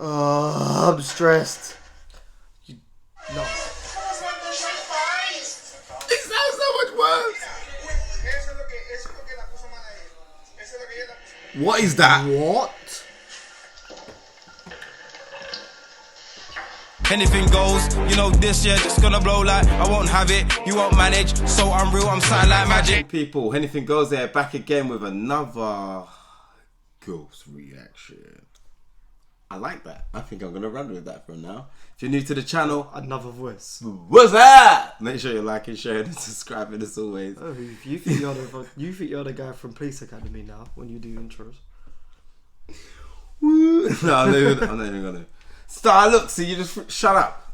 Oh, I'm stressed. No. It sounds so much worse. What is that? What? Anything goes, you know this year just gonna blow like I won't have it, you won't manage, so unreal, I'm something like magic. People, Hennything Goes there, back again with another ghost reaction. I like that. I think I'm gonna run with that from now. If you're new to the channel, Another voice. what's that? Make sure you like and share and subscribe as always. Oh, you think you're the guy from Police Academy now when you do intros? Woo. No, I'm not even gonna. Start, look, see, you just shut up.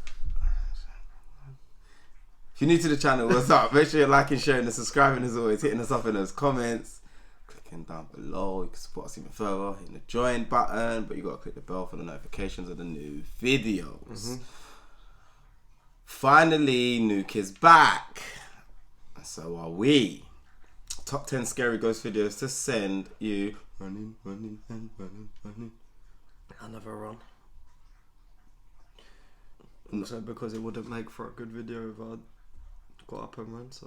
If you're new to the channel, what's up? Make sure you're liking, sharing, and subscribing as always. Hitting us up in those comments. Clicking down below. You can support us even further. Hitting the join button. But you got to click the bell for the notifications of the new videos. Finally, NUKE'S back. And so are we. Top 10 scary ghost videos to send you. Running. Another run. Also because it wouldn't make for a good video if I got up and ran, so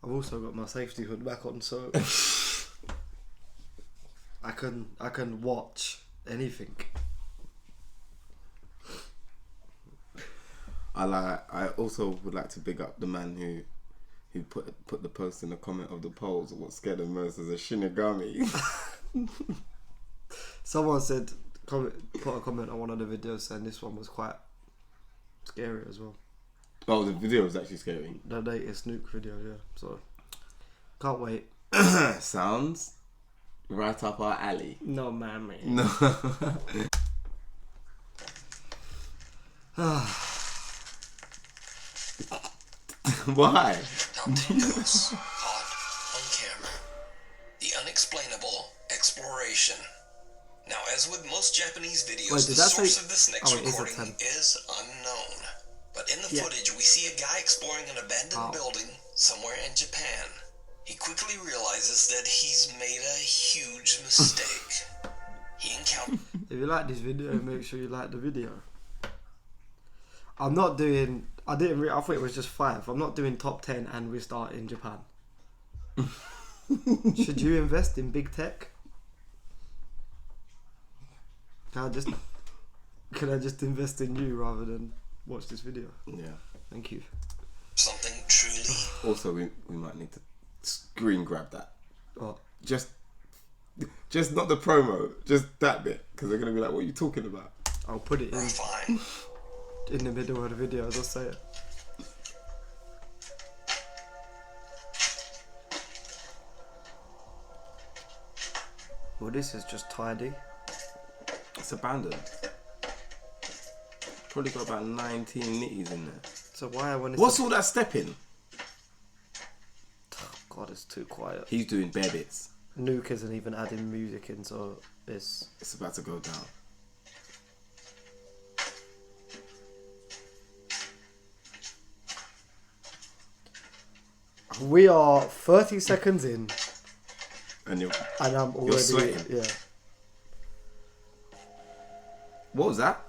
I've also got my safety hood back on, so I can watch anything. I also would like to big up the man who put the post in the comment of the polls. What scared him most is a Shinigami. Someone said put a comment on one of the videos saying this one was quite scary as well. Oh, the video was actually scary. The latest Nuke video, yeah. So can't wait. Sounds right up our alley. No, mammy. No. Why? Top 10 ghosts caught on camera. The unexplainable exploration. Now, as with most Japanese videos, the source of this next recording is unknown. But in the footage, we see a guy exploring an abandoned building somewhere in Japan. He quickly realizes that he's made a huge mistake. He encountered... If you like this video, make sure you like the video. I'm not doing... I thought it was just 5. I'm not doing top 10 and we start in Japan. Should you invest in big tech? Can I just invest in you rather than watch this video? Yeah. Thank you. Something truly... Also, we might need to screen grab that. What? Just not the promo, just that bit, because they're gonna be like, "What are you talking about?" I'll put it Fine. in the middle of the video as I say it. Well, this is just tidy. It's abandoned. Probably got about 19 nitties in there. So why when it's... What's all that stepping? Oh, God, it's too quiet. He's doing bare bits. Nuke isn't even adding music into this. It's about to go down. We are 30 seconds in. And I'm already... sweating. Yeah. What was that?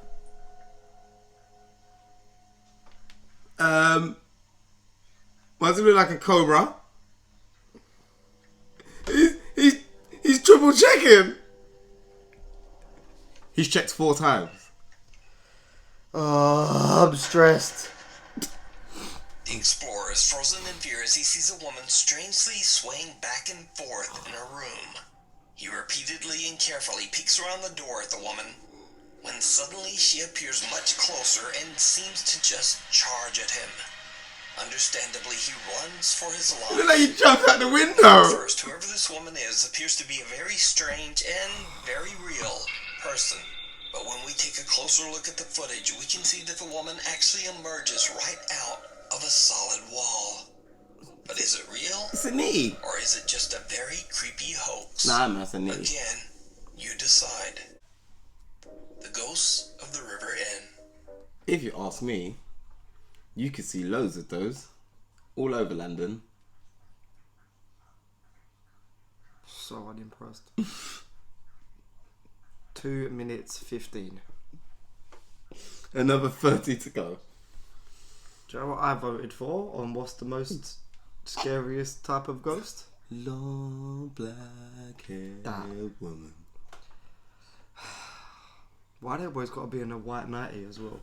Why does it look like a cobra? He's triple checking. He's checked 4 times. Oh, I'm stressed. The explorer is frozen in fear as he sees a woman strangely swaying back and forth in a room. He repeatedly and carefully peeks around the door at the woman, when suddenly she appears much closer and seems to just charge at him. Understandably, he runs for his life. Look like he jumped out the window. First, whoever this woman is appears to be a very strange and very real person. But when we take a closer look at the footage, we can see that the woman actually emerges right out of a solid wall. But is it real? It's a knee. Or is it just a very creepy hoax? Nah, man, it's a knee. Again, you decide. The Ghosts of the River Inn. If you ask me, you could see loads of those all over London. So unimpressed. 2 minutes 15. Another 30 to go. Do you know what I voted for on what's the most scariest type of ghost? Long black haired woman. Why they always got to be in a white nightie as well?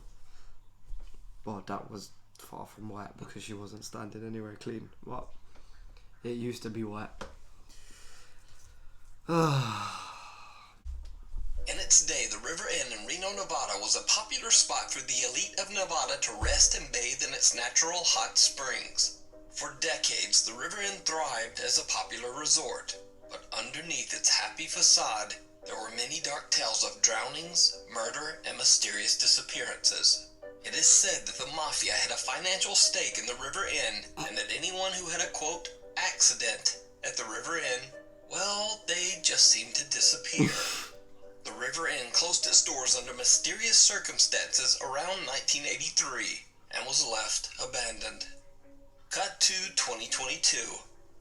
Well, that was far from white because she wasn't standing anywhere clean. But it used to be white. In its day, the River Inn in Reno, Nevada was a popular spot for the elite of Nevada to rest and bathe in its natural hot springs. For decades, the River Inn thrived as a popular resort, but underneath its happy facade, there were many dark tales of drownings, murder, and mysterious disappearances. It is said that the Mafia had a financial stake in the River Inn, and that anyone who had a, quote, accident at the River Inn, well, they just seemed to disappear. The River Inn closed its doors under mysterious circumstances around 1983 and was left abandoned. Cut to 2022.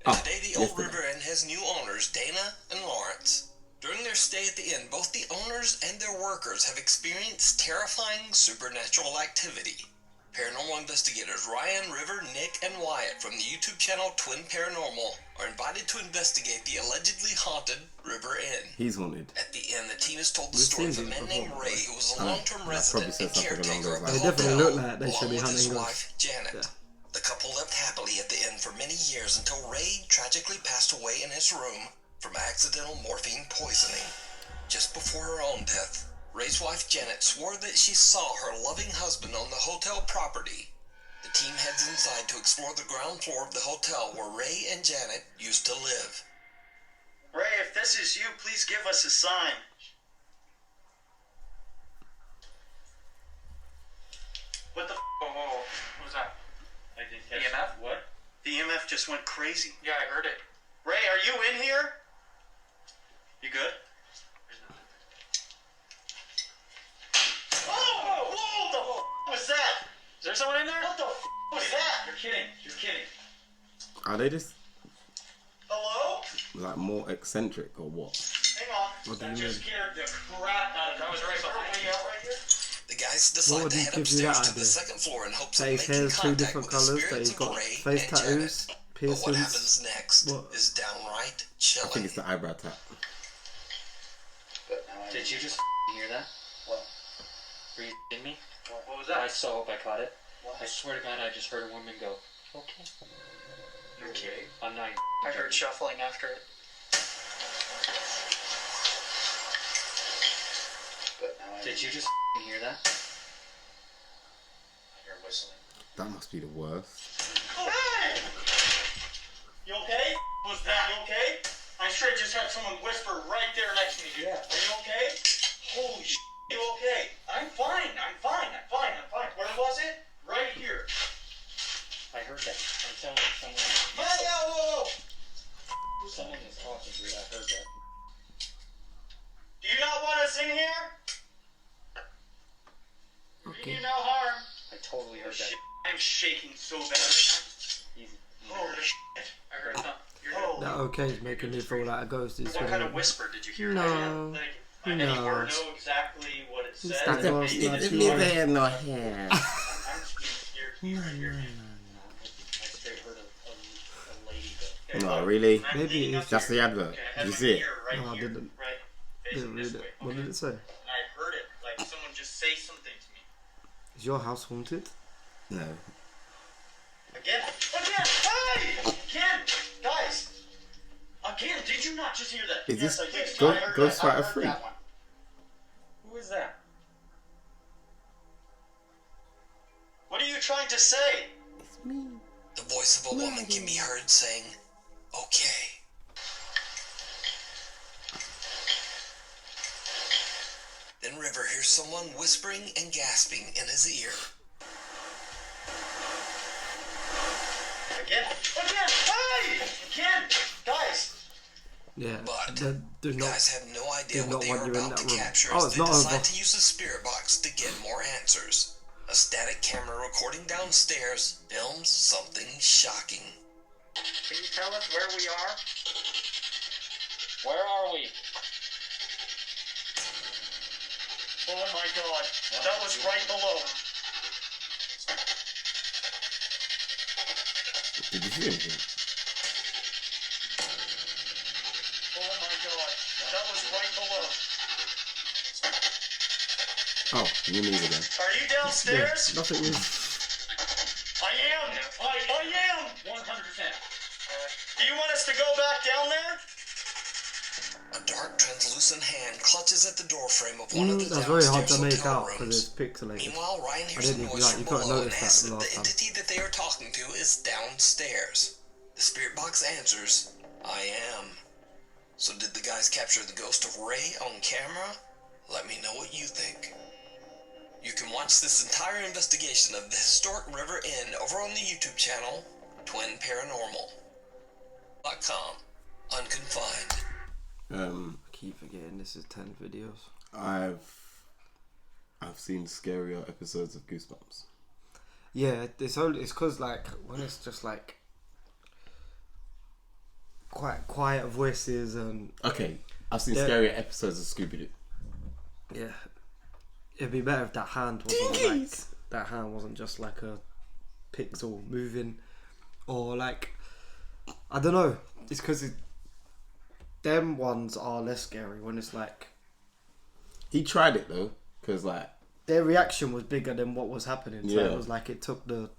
And today the old River Inn has new owners, Dana and Lawrence. During their stay at the inn, both the owners and their workers have experienced terrifying supernatural activity. Paranormal investigators Ryan, River, Nick, and Wyatt from the YouTube channel Twin Paranormal are invited to investigate the allegedly haunted River Inn. He's haunted. At the end, the team is told the story of a man named Ray who was a long-term resident and caretaker of the They hotel, definitely look like they should along be with his hunting wife, Janet. Yeah. The couple lived happily at the inn for many years until Ray tragically passed away in his room from accidental morphine poisoning. Just before her own death, Ray's wife Janet swore that she saw her loving husband on the hotel property. The team heads inside to explore the ground floor of the hotel where Ray and Janet used to live. Ray, if this is you, please give us a sign. What the Whoa, what was that? I didn't catch EMF? What? The EMF just went crazy. Yeah, I heard it. Ray, are you in here? You good? Oh! Whoa! The was that? Is there someone in there? What the was that? You're kidding. You're kidding. Are they just Hello? like more eccentric or what? Hang on. What do That you just mean? scared the crap out of me. That was right behind Is you. there a way out right here? The guys What decide would to he head give you that upstairs to the idea? second floor in hopes That of his making hair's two contact different with the colours, that spirits he's of got Ray face and tattoos, Janet. But what piercings. happens next What? is downright I think chilling. it's the eyebrow tap. Did you just hear that? What? Were you kidding me? What was I that? so hope I caught it. What? I swear to God, I just heard a woman go, okay. You're kidding. I'm not. I heard shuffling after it. Did you just hear that? I hear whistling. That must be the worst. Hey! You okay? Was that? You okay? I sure just had someone whisper right there next to me. Yeah. Are you okay? Holy shit. You okay? I'm fine. I'm fine. I'm fine. I'm fine. Where was it? Right here. I heard that. I'm telling you, someone is talking, dude. I heard that. Do you not want us in here? Okay. You do no harm. I totally heard that. Shit, I'm shaking so bad right Easy. now. Holy shit. I heard that. Holy. That okay is making me feel like a ghost. Is What kind of whisper did you hear? No. Like, No. any words? Know exactly what it says. That ghost Maybe not it's you. more- hair, no hair. I'm scared to hear you. I straight heard a lady go. Okay, No, look, really? I'm Maybe leaning it's up Just here. the advert. Okay, I Did have you my see it? ear right No, I here, didn't. Right, Didn't facing read this it. way. What Okay? did it say? And I heard it, like someone just say something to me. Is your house haunted? No. Again? Hey! Again! Guys! Again, did you not just hear that? Is Yes, this I did. Go- I heard Ghost that. I Fighter heard 3? that one. Who is that? What are you trying to say? It's me. The voice of a woman can be heard saying, okay. Then River hears someone whispering and gasping in his ear. Again? Again! Hey! Again! Guys! Yeah. But They're the not. guys have no idea did what not they want are you in about that to room. capture Oh, as it's they not decide over. to use the spirit box to get more answers. A static camera recording downstairs films something shocking. Can you tell us where we are? Where are we? Oh my God, that was right below. Did you see anything? Oh my God, that was right below. Oh, you need again. Are you downstairs? Nothing is. I am. I am. 100%. Do you want us to go back down there? A dark, translucent hand clutches at the doorframe of one of the That's very hard to downstairs make hotel out because rooms. it's pixelated. Meanwhile, Ryan I hears a didn't noise like, from you couldn't below and notice asks that if last the time. entity that they are talking to is downstairs. The spirit box answers, I am. So did the guys capture the ghost of Ray on camera? Let me know what you think. You can watch this entire investigation of the historic River Inn over on the YouTube channel, Twin Paranormal.com. Unconfined. I keep forgetting this is 10 videos. I've seen scarier episodes of Goosebumps. Yeah, it's cause like when it's just like quite quiet voices and Okay, I've seen scarier episodes of Scooby-Doo. yeah, it'd be better if that hand wasn't just like a pixel moving, or like I don't know. It's because them ones are less scary when it's like He tried it though, because like their reaction was bigger than what was happening. So Yeah. it was like it took the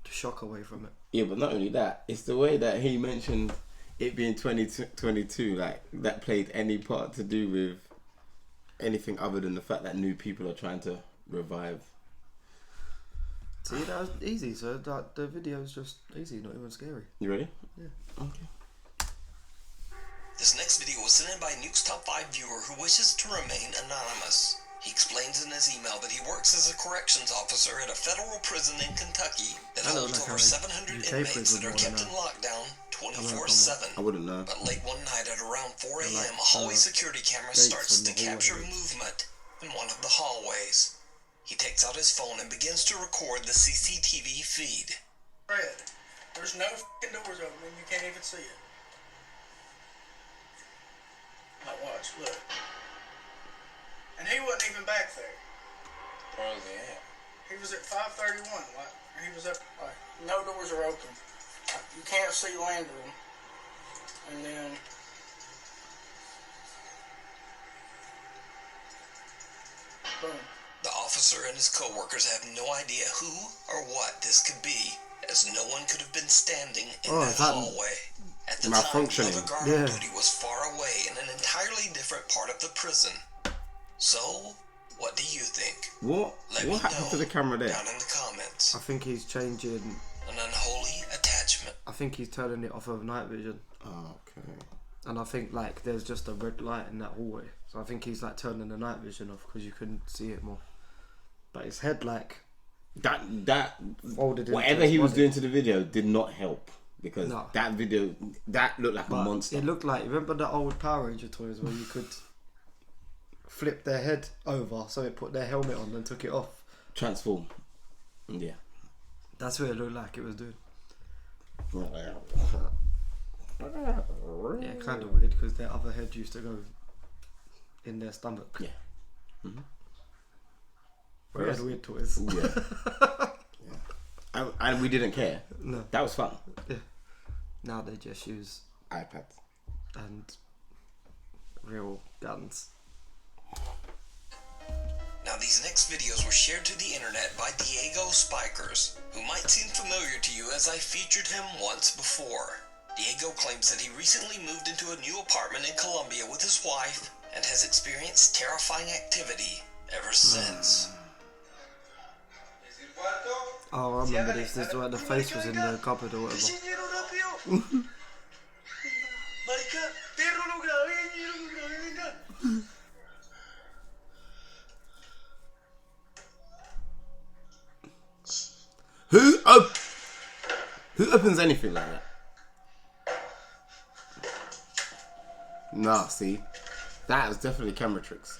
shock away from it. yeah, but not only that, it's the way that he mentioned it being 2022, like that played any part to do with anything other than the fact that new people are trying to revive. See, that was easy. So that the video's just easy, not even scary. You ready? Yeah. Okay. This next video was sent in by Nukes Top 5 viewer who wishes to remain anonymous. He explains in his email that he works as a corrections officer at a federal prison in Kentucky that I don't holds like over how 700 UK inmates that are prison kept in more lockdown I 24/7. wouldn't know. But late one night at around 4 a.m., like, a hallway security camera gates starts on to the capture hallways. movement in one of the hallways. He takes out his phone and begins to record the CCTV feed. Red. There's no f***ing doors open. You can't even see it. Now watch, look. And he wasn't even back there. Where was he at? He was at 531. Like, he was up. Like, no doors are open. You can't see Landrum. And then. Boom. The officer and his co-workers have no idea who or what this could be, as no one could have been standing in that hallway. At the time, malfunctioning. the other guard on duty was far away in an entirely different part of the prison. So, what do you think? What happened to the camera there? Down in the comments. I think he's changing. An unholy attachment. I think he's turning it off of night vision, Oh, okay. and I think like there's just a red light in that hallway. So I think he's like turning the night vision off because you couldn't see it more. But his head like That folded into whatever his he was body. doing to the video did not help, because No. that video that looked like a But monster. it looked like, remember the old Power Ranger toys where you could flip their head over so it put their helmet on and took it off? Transform. Yeah. That's what it looked like it was doing. Yeah, kind of weird because their other head used to go in their stomach. Yeah. We had weird toys. Yeah. And we didn't care. No. That was fun. Yeah. Now they just use iPads. and real guns. Now these next videos were shared to the internet by Diego Spikers, who might seem familiar to you as I featured him once before. Diego claims that he recently moved into a new apartment in Colombia with his wife and has experienced terrifying activity ever since. Oh, I remember this. This is where the face was in the cupboard or whatever. Who opens anything like that? Nah, see, that was definitely camera tricks.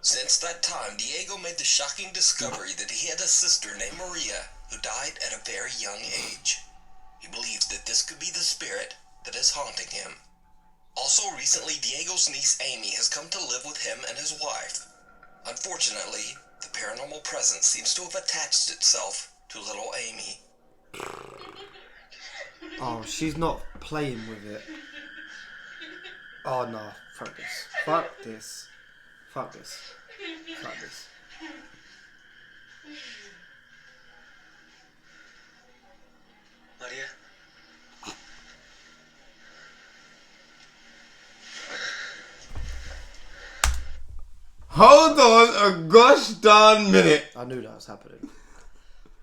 Since that time, Diego made the shocking discovery that he had a sister named Maria who died at a very young age. He believes that this could be the spirit that is haunting him. Also recently, Diego's niece Amy has come to live with him and his wife. Unfortunately, the paranormal presence seems to have attached itself to little Amy. Oh, she's not playing with it. Oh no, fuck this. Fuck this. Fuck this. Fuck this. Maria? Hold on a gosh darn minute. I knew that was happening.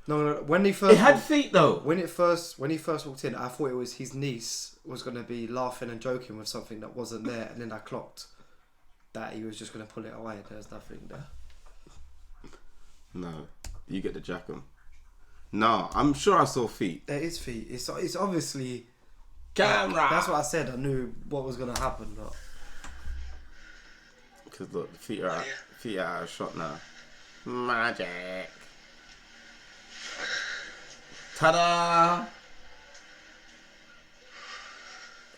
No. When he first It had feet though. when he first walked in, I thought it was his niece was gonna be laughing and joking with something that wasn't there, and then I clocked that he was just gonna pull it away. There's nothing there. No, you get the jackum. No, I'm sure I saw feet. There is feet. It's obviously Camera. That's what I said. I knew what was gonna happen, but Because look, the feet are out of shot now. Magic. Ta-da!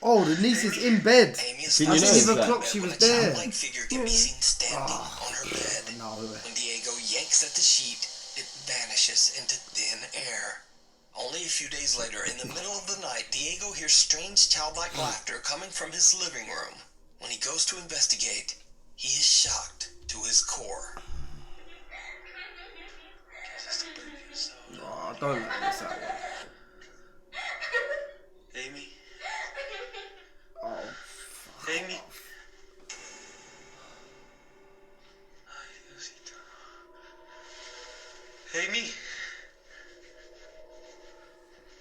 oh, the niece is in bed. Amy is Did you I didn't notice even that? clock she was when a there. childlike figure can be seen standing on her bed. No. When Diego yanks at the sheet, it vanishes into thin air. Only a few days later, in the middle of the night, Diego hears strange childlike laughter coming from his living room. When he goes to investigate, he is shocked to his core. Oh, don't let this out. Amy? Oh, Amy? Amy?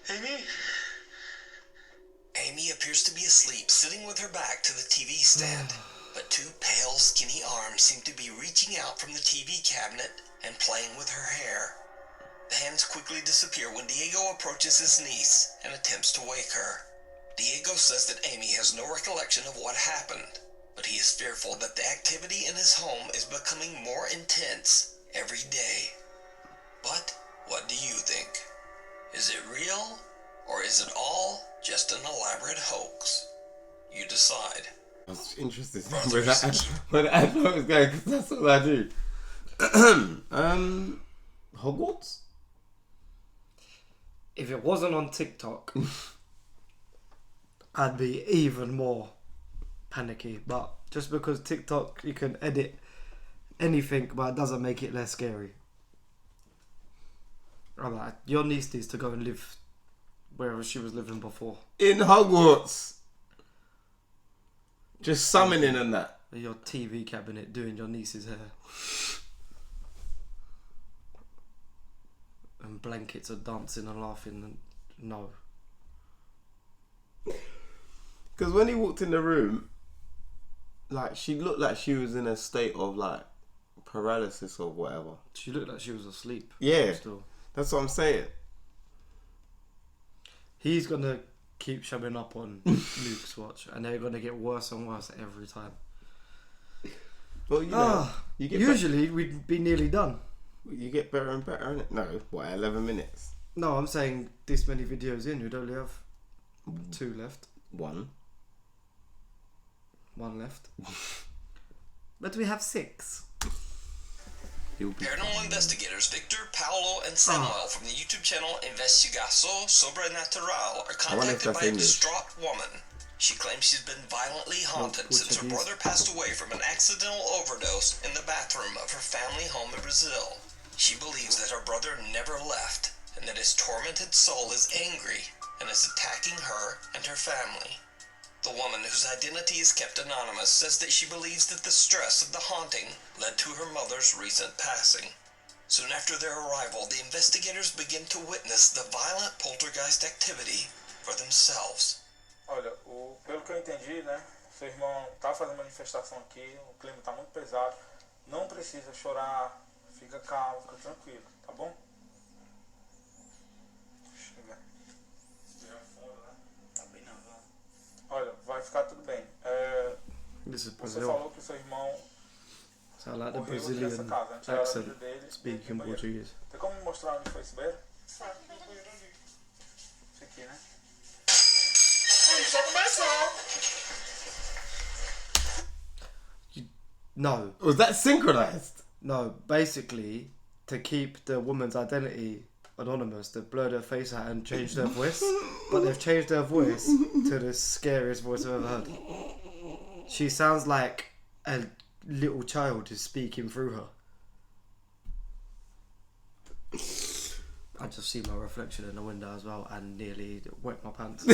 Amy? Amy appears to be asleep, sitting with her back to the TV stand, but two pale, skinny arms seem to be reaching out from the TV cabinet and playing with her hair. The hands quickly disappear when Diego approaches his niece and attempts to wake her. Diego says that Amy has no recollection of what happened, but he is fearful that the activity in his home is becoming more intense every day. But what do you think? Is it real, or is it all just an elaborate hoax? You decide. I was interested where the advert was going, because that's all I do. Hogwarts? if it wasn't on TikTok, I'd be even more panicky. But just because TikTok, you can edit anything, but it doesn't make it less scary. I'm like, your niece needs to go and live wherever she was living before. In Hogwarts. Just summoning and that. Your TV cabinet doing your niece's hair. And blankets are dancing and laughing. And no. Because when he walked in the room, like, she looked like she was in a state of, like, paralysis or whatever. She looked like she was asleep. Yeah. Still. That's what I'm saying. He's going to keep showing up on Nukes Watch, and they're going to get worse and worse every time. Well, you know, you get usually we'd be nearly done. you get better and better, innit? No, what, 11 minutes? No, I'm saying this many videos in, we'd only have 2 left. One left. But we have 6. Paranormal investigators Victor, Paolo, and Samuel from the YouTube channel Investigação Sobrenatural are contacted by a distraught woman. She claims she's been violently haunted since her brother passed away from an accidental overdose in the bathroom of her family home in Brazil. She believes that her brother never left, and that his tormented soul is angry and is attacking her and her family. The woman, whose identity is kept anonymous, says that she believes that the stress of the haunting led to her mother's recent passing. Soon after their arrival, the investigators begin to witness the violent poltergeist activity for themselves. Olha, pelo que eu entendi, né? Seu irmão tá fazendo manifestação aqui, o clima tá muito pesado. Não precisa chorar, fica calmo, fica tranquilo, tá bom? Chega. Já fora, né? Tá bem não, vai. Olha, vai ficar tudo bem. Você falou que o seu irmão So I like the morreu aqui nessa Brazilian casa, né? Tiraram a vida accent, dele. speaking no banheiro. Portuguese. Tem como me mostrar onde foi esse banheiro? Esse aqui, né? Já começou! No. Was that synchronized? No, basically, to keep the woman's identity anonymous, they've blurred her face out and changed her voice. But they've changed her voice to the scariest voice I've ever heard. She sounds like a little child is speaking through her. I just see my reflection in the window as well and nearly wet my pants.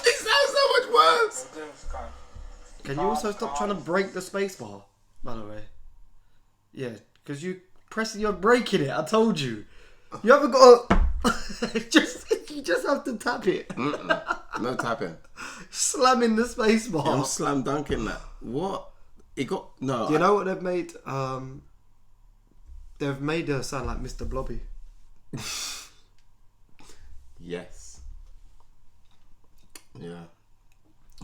It sounds so much worse. Can you also stop trying to break the spacebar, by the way? Yeah, because you you're breaking it. I told you. You haven't got to... you just have to tap it. No tapping. Slamming the spacebar. I'm slam dunking that. What? It got... No. Do you know what they've made? They've made her sound like Mr. Blobby. Yes. Yeah.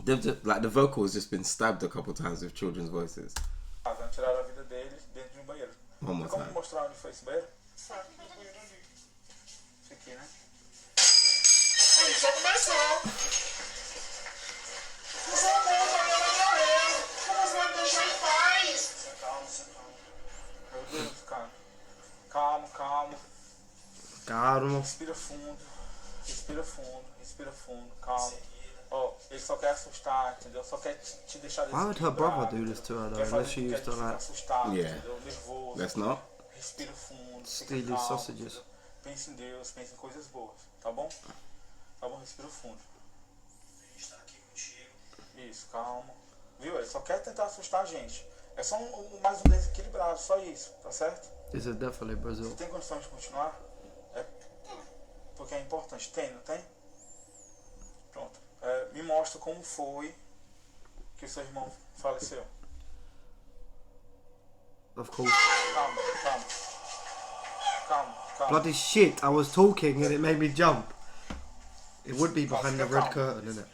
They've just, like, the vocal has just been stabbed a couple times with children's voices. Tiraram a vida deles dentro de um banheiro. One more Como time. mostrar onde foi esse banheiro? Isso aqui, né? Já começou. Meu Deus, cara. Calma, calma. Calma. Respira fundo. Respira fundo. Respira fundo. Calma. Ó, ele só quer assustar, entendeu? Só quer te deixar Why would her brother do this to her though? Unless she used to like assustado, Yeah. entendeu? Nervoso. Let's not. Respira fundo. steal these sausages. Pense em Deus, pense em coisas boas, tá bom? Tá bom, respira fundo. Isso, calma. Viu? Ele só quer tentar assustar a gente. É só mais um desequilibrado, só isso, tá certo? This is definitely Brazil. Você tem condições de continuar? É porque é importante. Tem, não tem? Pronto. Me mostra como foi que o seu irmão faleceu. Of course. Calma, calma. Calma, calma. Bloody shit, I was talking and it made me jump. It would be behind the red curtain, isn't it?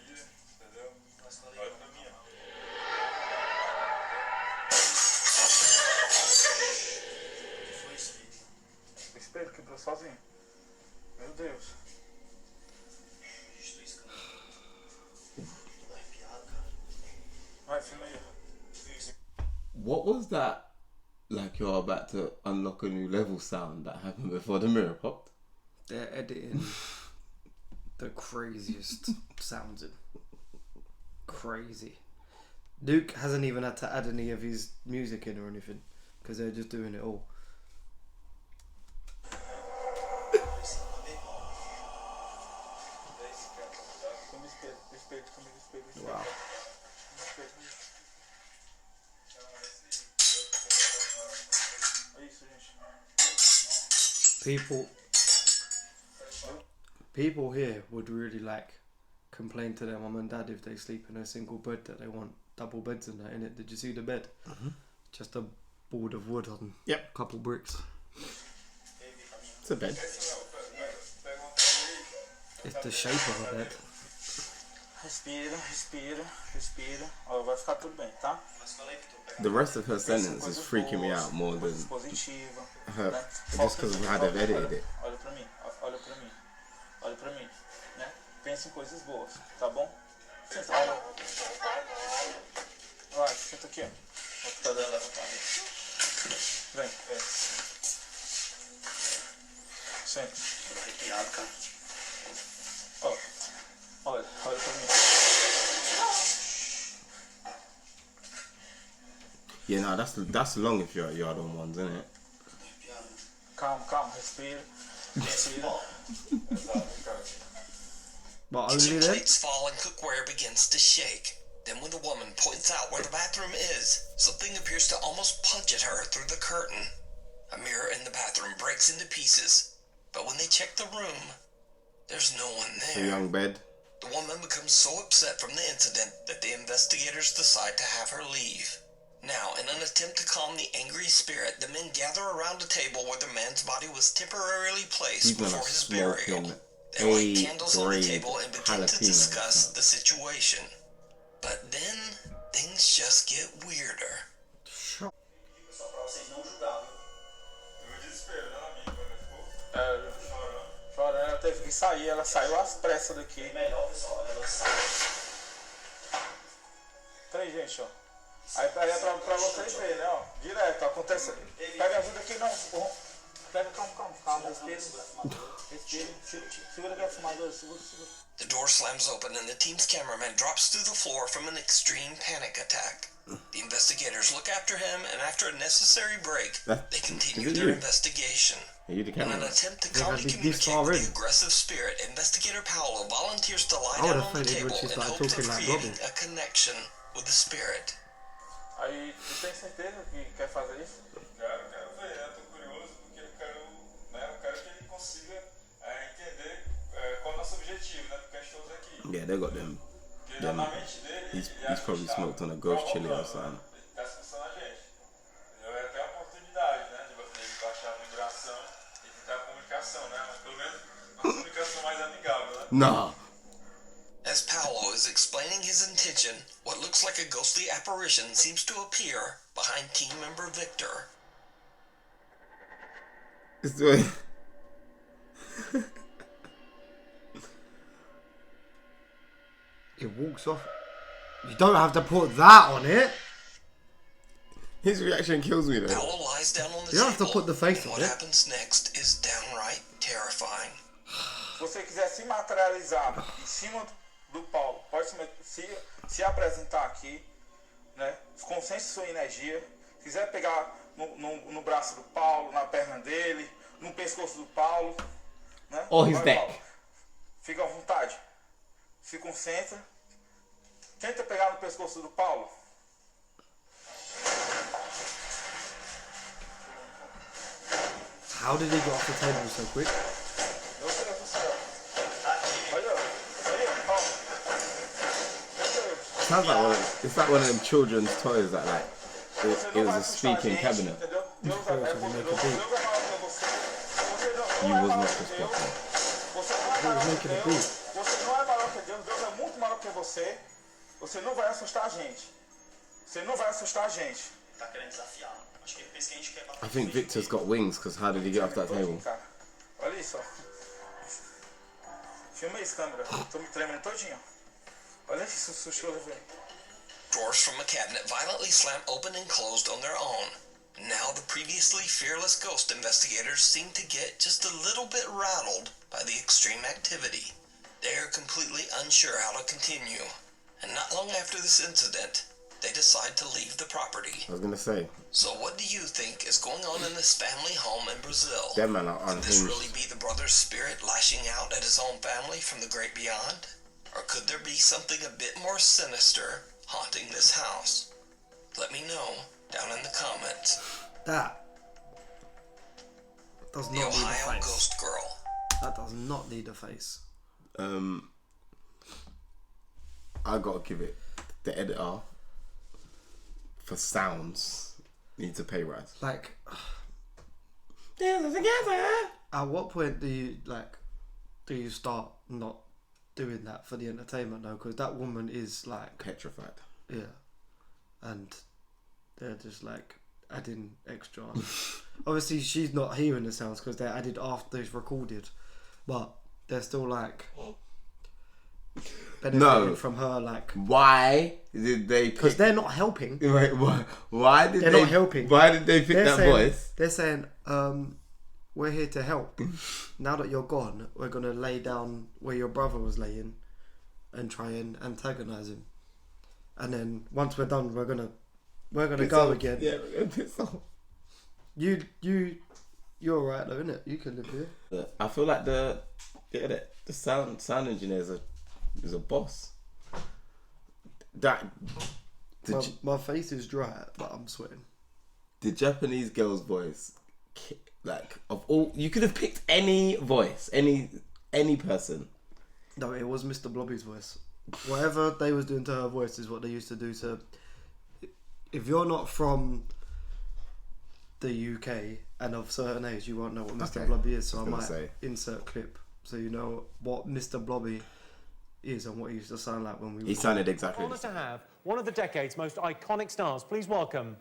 O espelho quebrou sozinho. Meu Deus. Vai, filma aí. What was that? Like you're about to unlock a new level sound that happened before the mirror popped? They're editing the craziest sounds in. Crazy. Nuke hasn't even had to add any of his music in or anything because they're just doing it all. Wow. People here would really like complain to their mum and dad if they sleep in a single bed that they want double beds in that, innit? Did you see the bed? Mm-hmm. Just a board of wood on Yep. a couple bricks. It's a bed. It's the shape of a bed. Respira, respira, respira. Ó, vai ficar tudo bem, tá? The rest of her sentence is freaking me out more than Positiva, her, né? just because of how they've edited it. Olha pra mim, olha pra mim. Olha pra mim, né? Pensa em coisas boas, tá bom? Senta, olha. Vai, senta aqui, ó. Vem, vem. Senta. Ó, olha pra mim. Yeah, no, that's long if you're at Yard-on ones, isn't it? Calma, calma, respira. Respira. But Kitchen only then? plates fall and cookware begins to shake. Then when the woman points out where the bathroom is, something appears to almost punch at her through the curtain. A mirror in the bathroom breaks into pieces, but when they check the room, there's no one It's a there. young bed. The woman becomes so upset from the incident that the investigators decide to have her leave. Now, in an attempt to calm the angry spirit, the men gather around a table where the man's body was temporarily placed He's gonna before his smoke burial. him They light a candles on the grade table and begin to jalapeno. discuss the situation. But then, things just get weirder. Só pra vocês não julgarem. Eu desespero, não, amigo. teve que sair, ela saiu às pressas daqui. Melhor, pessoal, ela sai. Tá aí, gente, ó. Aí é pra vocês verem, né, ó. Direto, acontece. Pega ajuda aqui, não. Pega, calma. Respira. Segura aqui a fumadora, segura. The door slams open and the team's cameraman drops through the floor from an extreme panic attack. The investigators look after him, and after a necessary break, they continue their investigation. In an attempt to calmly communicate with the aggressive spirit, Investigator Paolo volunteers to lie down on the table in hopes of creating a connection with the spirit. Aí, tu tem certeza que quer fazer isso? Quero ver, né? Tô curioso porque eu quero que ele consiga entender qual é o nosso objetivo, né? Porque a gente todos aqui. Yeah, they got them. He's probably smoked on a ghost chili or something. Tá expulsando a gente. É até uma oportunidade, né? De baixar a vibração e tentar a comunicação, né? Mas pelo menos uma comunicação mais amigável, né? Nah. As Paolo is explaining his intention, what looks like a ghostly apparition seems to appear behind team member Victor. It's doing. It walks off. You don't have to put that on it. His reaction kills me though. Paolo lies down on the You don't have to table, put the face and on what it. happens next is downright terrifying. Se você quiser se materializar em cima do Paulo, pode se apresentar aqui, né? Concentre sua energia. Se quiser pegar no braço do Paulo, na perna dele, no pescoço do Paulo, né? Or his neck. Paulo. Fica à vontade. Se concentra. Tenta pegar no pescoço do Paulo. How did he get off the table so quick? Meu Deus do céu. Olha, Paulo. Meu Deus. Sounds like it's like one of them children's toys that like it was a speaking cabinet. Entendeu? Deus é poderoso. Deus é maior que você. You was not just talking. Você não é maior que Deus. Você não é maior que Deus. Deus é muito maior que você. Você não vai assustar a gente. Você não vai assustar a gente. Tá querendo desafiar. Acho que ele pensa que a gente quer bater. I think Victor's got wings because how did he get off that table? Olha isso, ó. Filma isso, câmera. Tô me tremendo todinho. Olha isso, susto, velho. Drawers from a cabinet violently slam open and closed on their own. Now the previously fearless ghost investigators seem to get just a little bit rattled by the extreme activity. They are completely unsure how to continue. And not long after this incident, they decide to leave the property. I was gonna say. So what do you think is going on in this family home in Brazil? Them man are Could this really unhinged. be the brother's spirit lashing out at his own family from the great beyond? Or could there be something a bit more sinister haunting this house? Let me know down in the comments. That does The not need a Ohio face. Ghost Girl. That does not need a face. I gotta give it the editor for sounds needs a pay rise. Like, at what point do you start not doing that for the entertainment though? Because that woman is like Petrified. yeah, and they're just like adding extra. Obviously, she's not hearing the sounds because they're added after it's recorded, but they're still like benefiting from her. Like, Why did they? because they're not helping. Wait, why did They're they? not helping. Why did they pick that saying, voice? They're saying, we're here to help. Now that you're gone, we're gonna lay down where your brother was laying, and try and antagonize him. And then once we're done, we're gonna go again. Yeah, we're gonna piss off. You're alright though, innit? You can live here. I feel like the sound engineer is a boss. My face is dry, but I'm sweating. The Japanese girl's voice, like of all, you could have picked any voice, any person. No, it was Mr. Blobby's voice. Whatever they was doing to her voice is what they used to do to. If you're not from the UK and of certain age, you won't know what Mr. Okay. Blobby is. So I might say. insert clip so you know what Mr. Blobby is and what he used to sound like when we. He sounded exactly. Honour to have one of the decade's most iconic stars. Please welcome.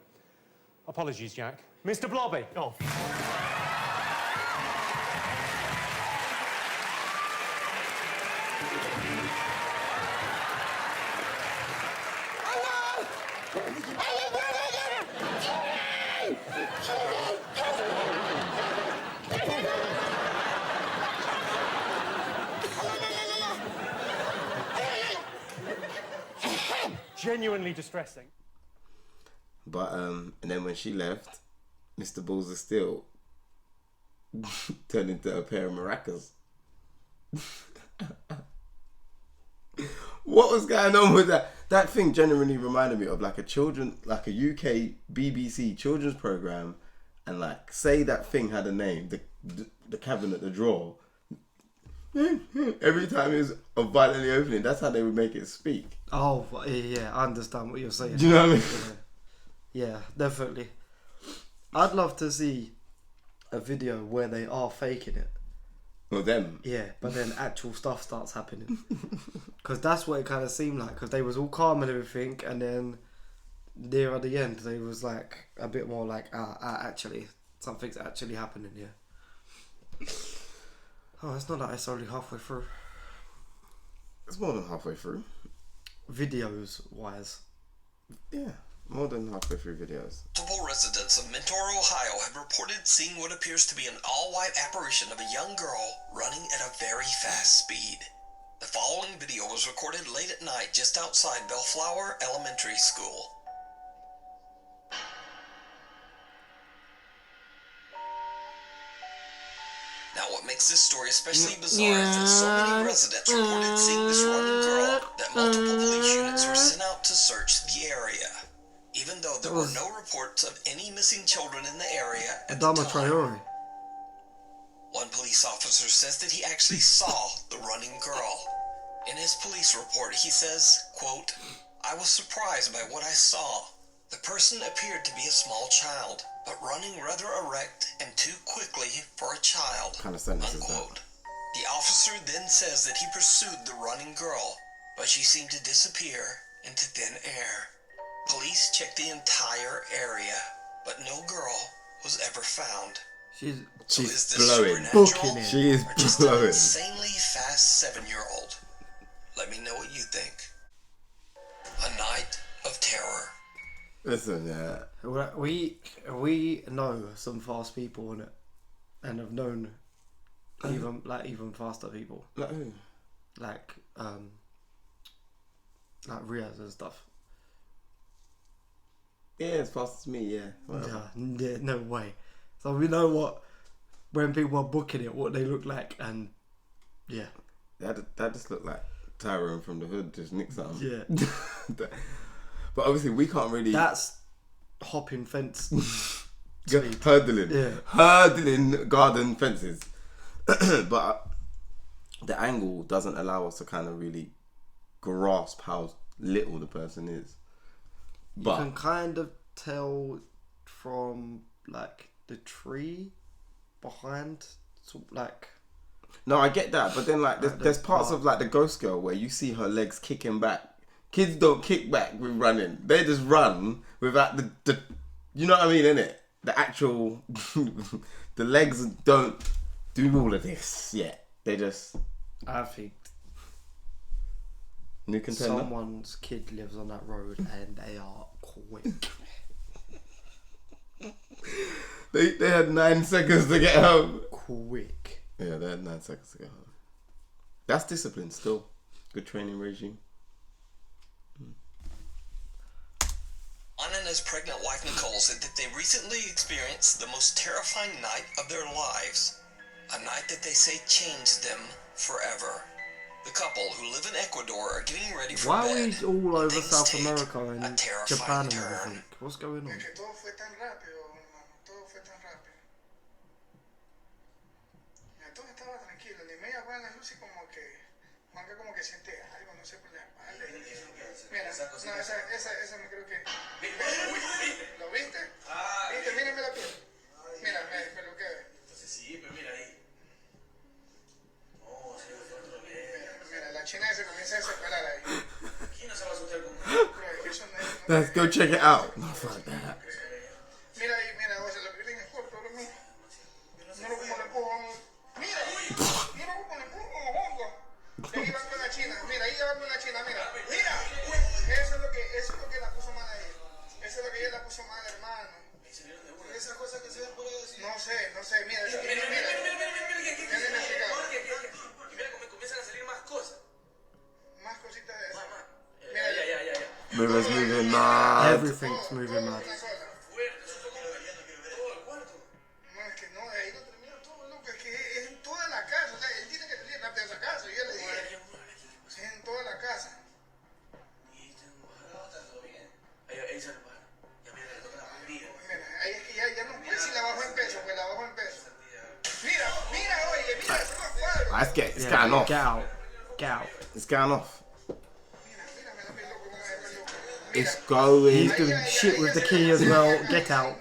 Apologies, Jack. Mr. Blobby. Oh. genuinely distressing. But and then when she left, Mr. Balls of Steel turned into a pair of maracas. What was going on with that? That thing genuinely reminded me of like a UK BBC children's program, and like say that thing had a name, the cabinet, the drawer. Every time it was violently opening, that's how they would make it speak. Oh yeah, I understand what you're saying. Do you know what I mean? Yeah, definitely. I'd love to see a video where they are faking it. Well, them. Yeah, but then actual stuff starts happening. Because that's what it kind of seemed like. Because they was all calm and everything, and then near at the end, they was like a bit more like, actually, something's actually happening here. Oh, it's not that it's only halfway through. It's more than halfway through. Videos wise. Yeah, more than halfway through videos. Multiple residents of Mentor, Ohio have reported seeing what appears to be an all-white apparition of a young girl running at a very fast speed. The following video was recorded late at night just outside Bellflower Elementary School. Now, what makes this story especially bizarre is that so many residents reported seeing this running girl that multiple police units were sent out to search the area, even though there were no reports of any missing children in the area at the time. One police officer says that he actually saw the running girl. In his police report, he says, quote, "I was surprised by what I saw. The person appeared to be a small child, but running rather erect and too quickly for a child," What kind of sentence unquote. The officer then says that he pursued the running girl, but she seemed to disappear into thin air. Police checked the entire area, but no girl was ever found. She's this blowing. supernatural She is or just an blowing. insanely fast 7-year-old? Let me know what you think. A night of terror. Listen, yeah. We know some fast people in it, and have known even faster people. Like who? Like Riaz and stuff. Yeah, as fast as me, yeah. Whatever. Yeah, no way. So we know when people are booking it, what they look like, and yeah. That just looked like Tyrone from the hood, just nicked something. Yeah. But obviously we can't really... That's hopping fence. Hurdling. Yeah. Hurdling garden fences. But the angle doesn't allow us to kind of really grasp how little the person is. But you can kind of tell from like the tree behind, so, like... No, I get that, but then like there's parts of like the Ghost Girl where you see her legs kicking back. Kids don't kick back with running; they just run without the you know what I mean, innit? The actual the legs don't do all of this yet. They just... I think new contender. Someone's kid lives on that road and they are quick. They had 9 seconds to get home. Quick. Yeah, they had 9 seconds to get home. That's discipline still. Good training regime. Anna and his pregnant wife Nicole said that they recently experienced the most terrifying night of their lives. A night that they say changed them forever. The couple, who live in Ecuador, are getting ready for Why bed. are we all over Things South take America a and terrifying Japan and turn. everything? What's going on? Todo fue tan rápido, hermano. Todo fue tan rápido. Todo estaba tranquilo. Ni media apaga las luces como que... Juanca como que siente algo, no sé, por la espalda. Mira, no, esa me creo que... ¿Lo viste? ¿Viste? Mírame la piel. Mira, me peluqué. Entonces sí, pues mira ahí. Oh, sí, fue otro día. Mira, la china se comienza a separar ahí. ¿Quién no se va a asustar con eso? Let's go check it out. No, fuck that. Mira ahí, mira, o sea, lo que tiene es corto, ahora mismo. Mira cómo le pongo. Mira cómo le pongo hongo. Ahí van con la china, mira, ahí van con la china, mira. Mira, eso es lo que la puso mal ahí. Eso es lo que ella la puso mal, hermano. Esas cosas que se ven por ahí. No sé, mira. Mira cómo comienzan a salir más cosas. Más cositas de esas. Mira, ya. Mirrors moving mad. Everything's moving mad. It's going off. Get out. Get out. It's going off. It's going. He's doing shit with the key as well. Get out.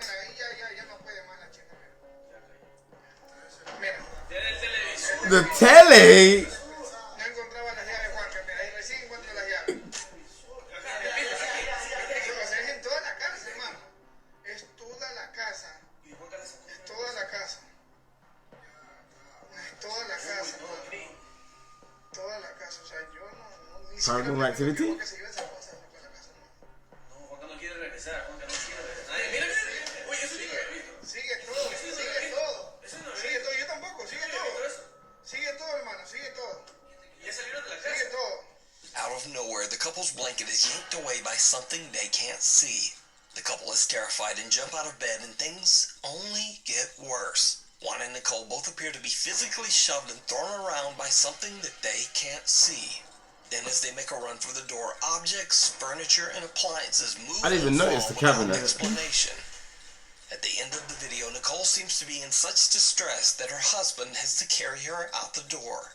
The telly. Paranormal activity? Out of nowhere, the couple's blanket is yanked away by something they can't see. The couple is terrified and jump out of bed, and things only get worse. Juan and Nicole both appear to be physically shoved and thrown around by something that they can't see. Then as they make a run for the door, objects, furniture, and appliances move I didn't even notice the cabinet. Explanation. At the end of the video, Nicole seems to be in such distress that her husband has to carry her out the door.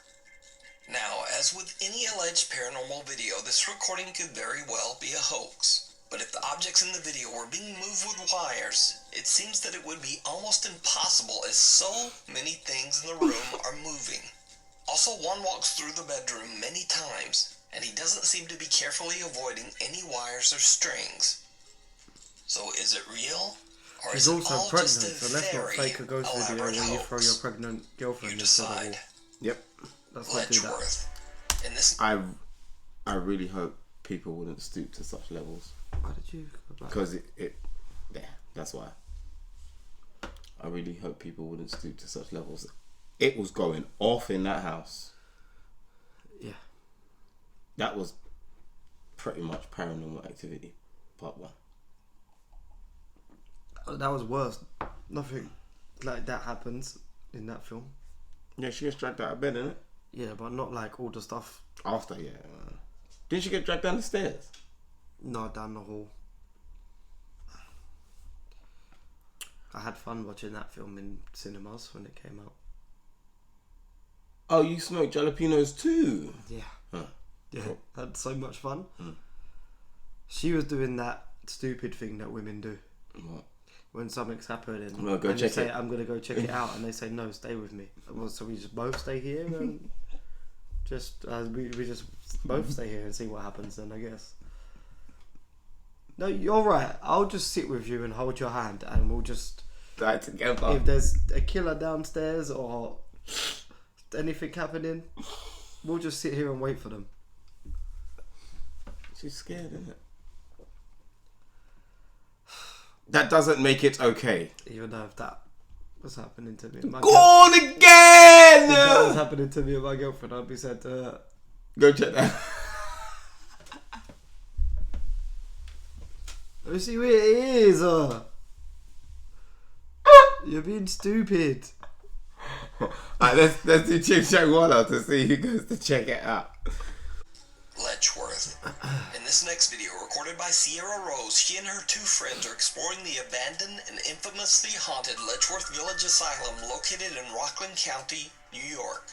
Now, as with any alleged paranormal video, this recording could very well be a hoax. But if the objects in the video were being moved with wires, it seems that it would be almost impossible as so many things in the room are moving. Also, Juan walks through the bedroom many times, and he doesn't seem to be carefully avoiding any wires or strings. So is it real? Or She's is it also all pregnant, just a so let's not very fake a ghost video elaborate where you hoax? throw your pregnant girlfriend You into the wall. decide. Yep. Let's not do that. Letchworth. In this I really hope people wouldn't stoop to such levels. Why did you? Because yeah, that's why. I really hope people wouldn't stoop to such levels. It was going off in that house. Yeah. That was pretty much Paranormal Activity, part 1. That was worse. Nothing like that happens in that film. Yeah, she gets dragged out of bed, innit? Yeah, but not like all the stuff. After, yeah. Didn't she get dragged down the stairs? No, down the hall. I had fun watching that film in cinemas when it came out. Oh, you smoked jalapenos too? Yeah. Huh. Yeah, Cool. had so much fun. She was doing that stupid thing that women do. What? When something's happening, Well, go and check you say, it. I'm going to go check it out, and they say, no, stay with me. Well, so we just both stay here, and we just both stay here and see what happens then, I guess. No, you're right. I'll just sit with you and hold your hand, and we'll just Die together. If there's a killer downstairs or anything happening, we'll just sit here and wait for them. She's scared, isn't it? That doesn't make it okay. Even though if that was happening to me, Go on again! If that was happening to me and my girlfriend, I'd be said to her, go check that. Let's see where it is. You're being stupid. Alright, let's do Ching Chang Walla to see who goes to check it out. Letchworth. In this next video, recorded by Sierra Rose, she and her two friends are exploring the abandoned and infamously haunted Letchworth Village Asylum located in Rockland County, New York.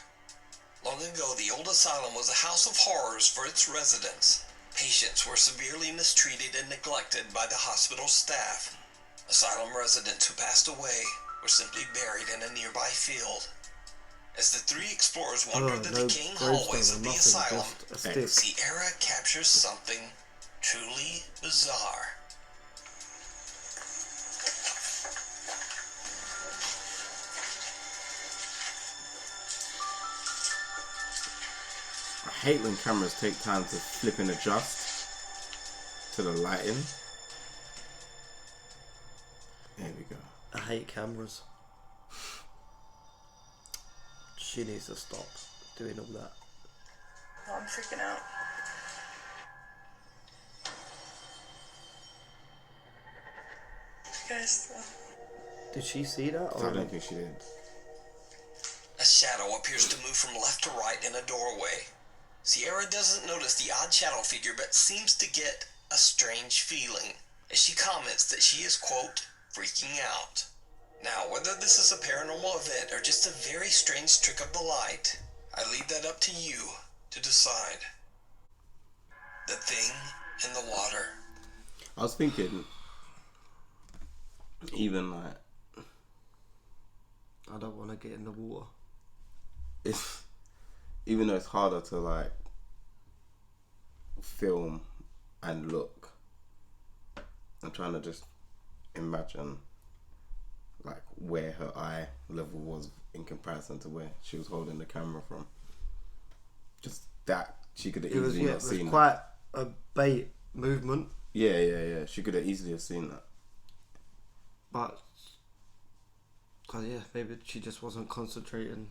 Long ago, the old asylum was a house of horrors for its residents. Patients were severely mistreated and neglected by the hospital staff. Asylum residents who passed away were simply buried in a nearby field. As the three explorers wander the decaying hallways of the asylum, Sierra captures something truly bizarre. I hate when cameras take time to flip and adjust to the lighting. There we go. I hate cameras. She needs to stop doing all that. Oh, I'm freaking out. Did she see that? I don't think she did. A shadow appears to move from left to right in a doorway. Sierra doesn't notice the odd shadow figure, but seems to get a strange feeling as she comments that she is, quote, freaking out. Now, whether this is a paranormal event or just a very strange trick of the light, I leave that up to you to decide. The thing in the water. I was thinking, even like, I don't want to get in the water. Even though it's harder to like film and look, I'm trying to just imagine like where her eye level was in comparison to where she was holding the camera from. Just that she could have easily not seen. It was quite a bait movement. Yeah. She could have easily have seen that. But, maybe she just wasn't concentrating,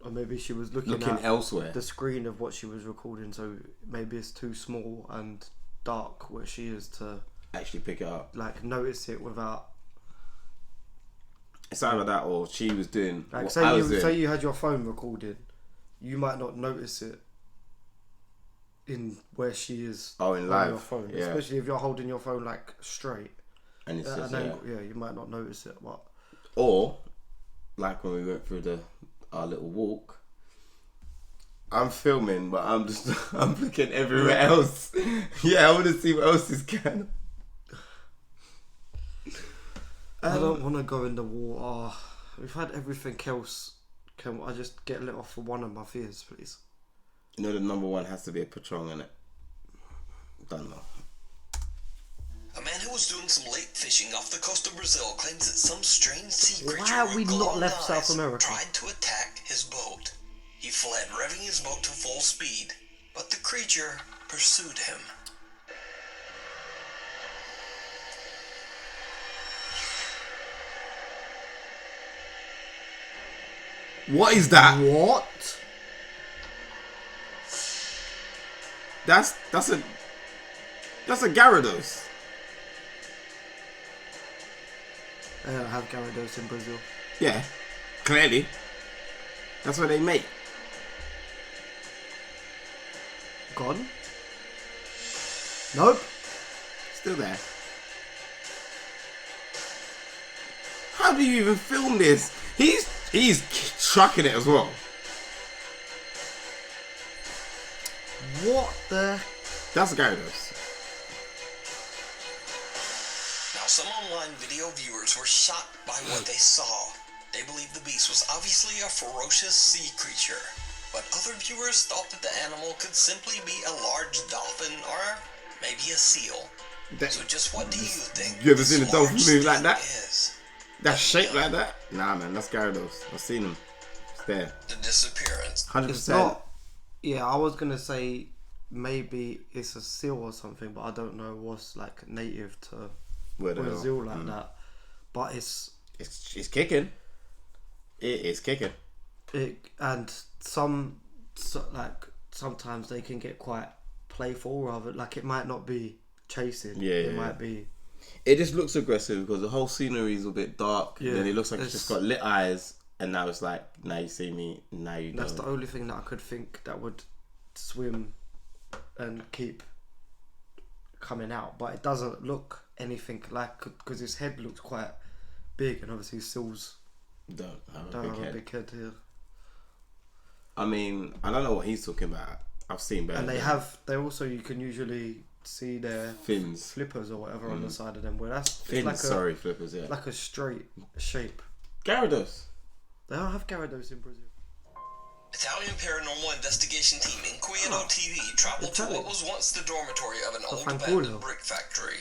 or maybe she was looking at elsewhere. The screen of what she was recording. So maybe it's too small and dark where she is to actually pick it up, like notice it without. It's either that or she was doing. Like say you had your phone recorded, you might not notice it in where she is. Oh, in live, your phone, yeah. Especially if you're holding your phone like straight. And it's just, you might not notice it, but or like when we went through our little walk, I'm filming, but I'm looking everywhere else. Yeah, I want to see what else is going on. I don't want to go in the water. We've had everything else. Can I just get lit off for one of my fears, please? You know the number one has to be a Patron in it. Don't know. A man who was doing some lake fishing off the coast of Brazil claims that some strange sea creature Why have we with not glowing left eyes South America? tried to attack his boat. He fled, revving his boat to full speed, but the creature pursued him. What is that? What? That's a Gyarados. They don't have Gyarados in Brazil. Yeah, clearly. That's what they make. Gone? Nope. Still there. How do you even film this? He's trucking it as well. What the? That's Gyarados. Now, some online video viewers were shocked by what they saw. They believed the beast was obviously a ferocious sea creature, but other viewers thought that the animal could simply be a large dolphin or maybe a seal. So just what do you think? You ever seen a dolphin move like that? Is? That's shaped like that? Nah, man, that's Gyarados. I've seen him. It's there. The disappearance. 100%. It's not. Yeah, I was gonna say maybe it's a seal or something, but I don't know what's like native to Brazil like that. But it's kicking. It is kicking. And sometimes they can get quite playful, rather like it might not be chasing. It might be. It just looks aggressive because the whole scenery is a bit dark. Yeah, then it looks like it's just got lit eyes, and now it's like, now you see me, now you don't. That's the only thing that I could think that would swim and keep coming out, but it doesn't look anything like, because his head looks quite big, and obviously seals don't have a big head here. I mean, I don't know what he's talking about. I've seen better. And they also, you can usually see their fins, flippers or whatever on the side of them. Where that's fins, like flippers, yeah. Like a straight shape. Gyarados. They don't have Gyarados in Brazil. Italian paranormal investigation team Inquieto TV traveled to what was once the dormitory of an old abandoned brick factory.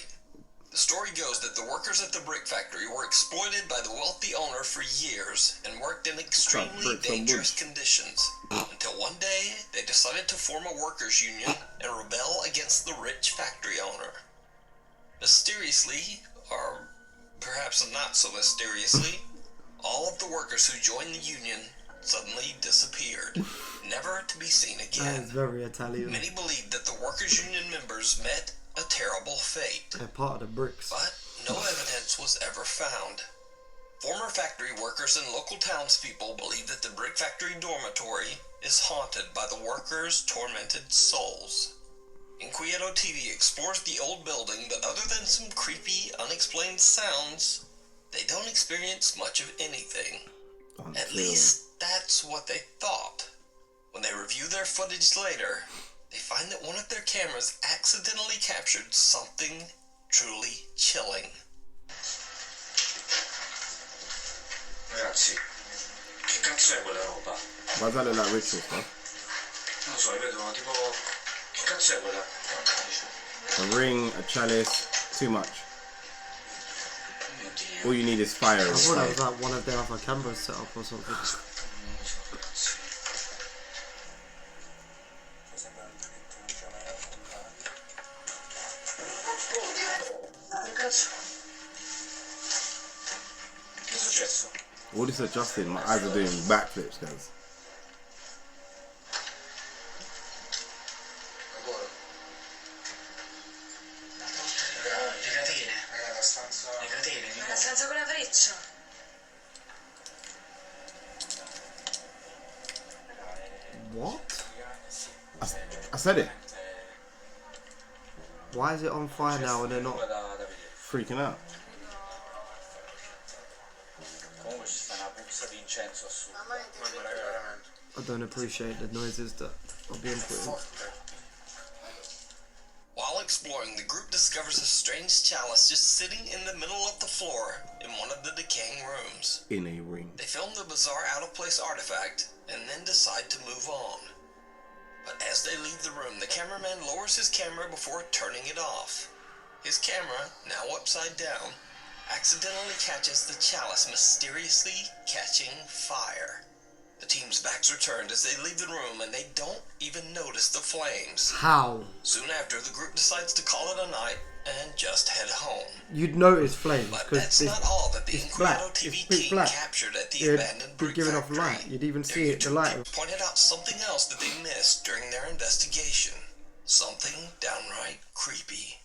The story goes that the workers at the brick factory were exploited by the wealthy owner for years and worked in extremely dangerous conditions, until one day they decided to form a workers' union and rebel against the rich factory owner. Mysteriously, or perhaps not so mysteriously, all of the workers who joined the union suddenly disappeared, never to be seen again. That is very Italian. Many believe that the workers' union members met a terrible fate. They're part of the bricks. But no evidence was ever found. Former factory workers and local townspeople believe that the brick factory dormitory is haunted by the workers' tormented souls. Inquieto TV explores the old building, but other than some creepy, unexplained sounds, they don't experience much of anything. At least that's what they thought. When they review their footage later, they find that one of their cameras accidentally captured something truly chilling. Ragazzi, che cazzo è quella roba? Why does that look like ritual stuff? Non lo so, vedo tipo... Che cazzo è quella? A ring, a chalice, too much. All you need is fire. I thought that was like one of their other cameras set up or something. All this adjusting, my eyes are doing backflips, guys. What? I said it. Why is it on fire now and they're not freaking out? I don't appreciate the noises that are being put in. While exploring, the group discovers a strange chalice just sitting in the middle of the floor in one of the decaying rooms. In a ring. They film the bizarre out-of-place artifact and then decide to move on. But as they leave the room, the cameraman lowers his camera before turning it off. His camera, now upside down, accidentally catches the chalice mysteriously catching fire. The team's backs are turned as they leave the room and they don't even notice the flames. How? Soon after, the group decides to call it a night and just head home. You'd notice flames But because that's not all that the Inquieto TV team captured at the abandoned brick giving off factory. light. You'd even see it, the light. Pointed out something else that they missed during their investigation. Something downright creepy.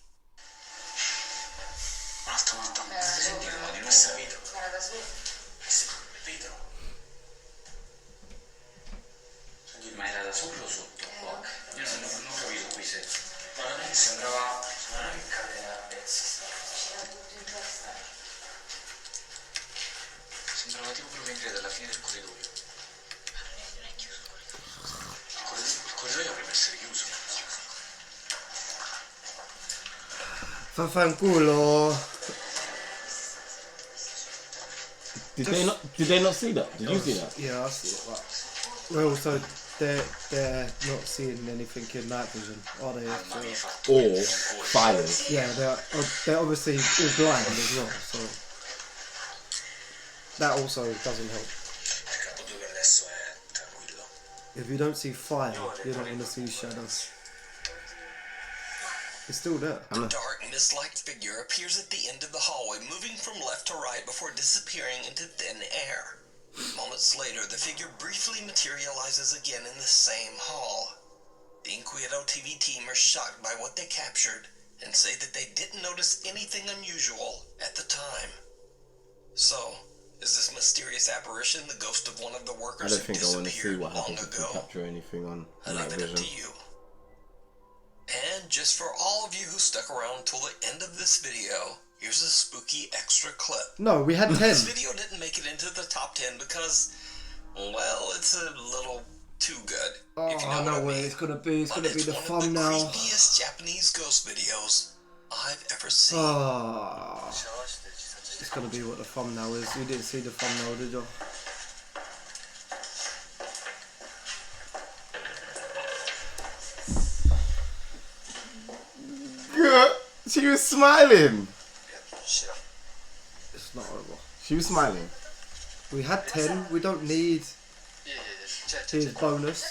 Ma era da sopra o sotto qua? Io non capisco qui se... Ma non è che sembrava... Non è che cadeva a pezzi. Sembrava tipo proprio entrare dalla fine del corridoio. Ma non è chiuso il corridoio. Il corridoio dovrebbe essere chiuso. Fanculo. Did they not see that? Did you see that? Yeah, I see it. Right. Well, also they're not seeing anything in night vision, are they? Or fires. Yeah, they're obviously all blind as well, so that also doesn't help. If you don't see fire, you're not going to see shadows. It's still there. A dark, mist-like figure appears at the end of the hallway, moving from left to right before disappearing into thin air. Moments later, the figure briefly materializes again in the same hall. The Inquieto TV team are shocked by what they captured and say that they didn't notice anything unusual at the time. So, is this mysterious apparition the ghost of one of the workers I don't think I want to see disappeared what long happens if you ago? capture anything on I night leave it up to vision. you. And just for all of you who stuck around until the end of this video, here's a spooky extra clip. No, we had 10. This video didn't make it into the top 10 because, well, it's a little too good. Oh, if you know I know what I what mean. it's gonna be. It's But gonna be the one of the thumbnail. creepiest Japanese ghost videos I've ever seen. Oh, it's gonna be what the thumbnail is. You didn't see the thumbnail, did you? Yeah, she was smiling. It's not over. She was smiling. We had 10. We don't need his bonus.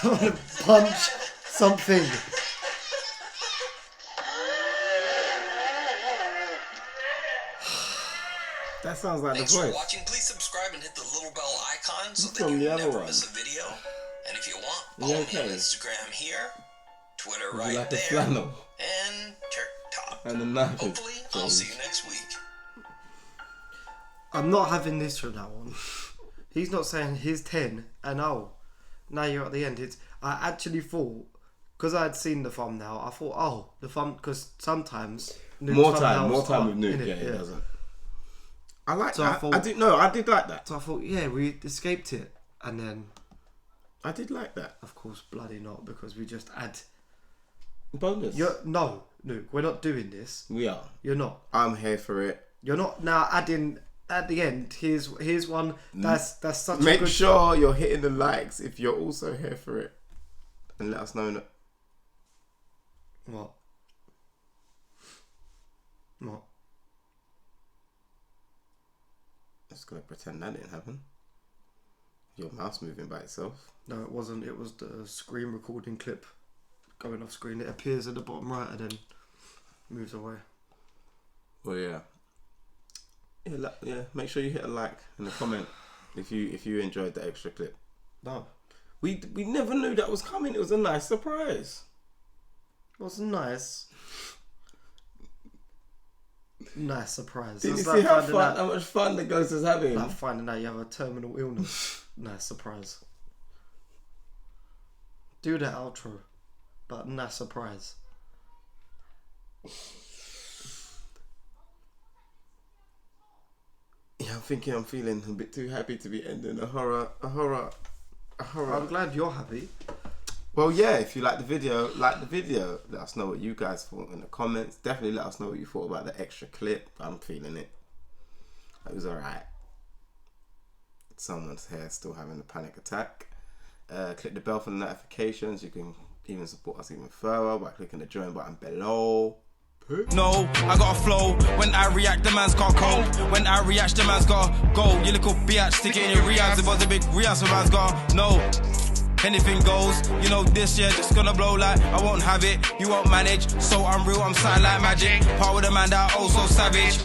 I want to punch something. That sounds like Thanks the for voice. watching. Please subscribe and hit the little bell icon so It's that from you the other never one. miss a video. And if you want, You follow me okay? on Instagram here, Twitter Would right you like a there, flannel? and TikTok. And the knife. Hopefully, I'll see you next week. I'm not having this from now on. He's not saying he's 10 and oh, now you're at the end. I actually thought, because I had seen the thumbnail, I thought, oh, the thumb, because sometimes Nuke's More time thumbnails with are Nuke. in Yeah, it, it doesn't. I like So that. I I did like that. So I thought, yeah, we escaped it, and then I did like that. of course, bloody not, because we just add. Bonus. No, Nuke, we're not doing this. We are. You're not. I'm here for it. You're not now adding at the end. Here's one that's such a Make good. sure you're hitting the likes if you're also here for it, and let us know. What? What? Just gonna pretend that didn't happen. Your mouse moving by itself. No, it wasn't. It was the screen recording clip going off screen. It appears at the bottom right and then moves away. Well, yeah. Yeah. Make sure you hit a like and a comment if you enjoyed the extra clip. No, we never knew that was coming. It was a nice surprise. it was nice. Nice surprise. Did you It's see like how finding out- much fun the ghost is having? Like finding out you have a terminal illness. Nice surprise. Do that outro, but nice surprise. Yeah, I'm feeling a bit too happy to be ending a horror. I'm glad you're happy. Well, yeah, if you like the video, let us know what you guys thought in the comments. Definitely let us know what you thought about the extra clip. I'm feeling it. It was alright. Someone's here still having a panic attack. Click the bell for the notifications. You can even support us even further by clicking the join button below. No, I got a flow. When I react, the man's got cold. When I react, the man's got go. You little biatch, stick it in your reacts. It was a big react, so man's got no. Anything goes, you know this year just gonna blow like I won't have it. You won't manage, so I'm real, I'm silent like magic. Part with a man that oh so savage.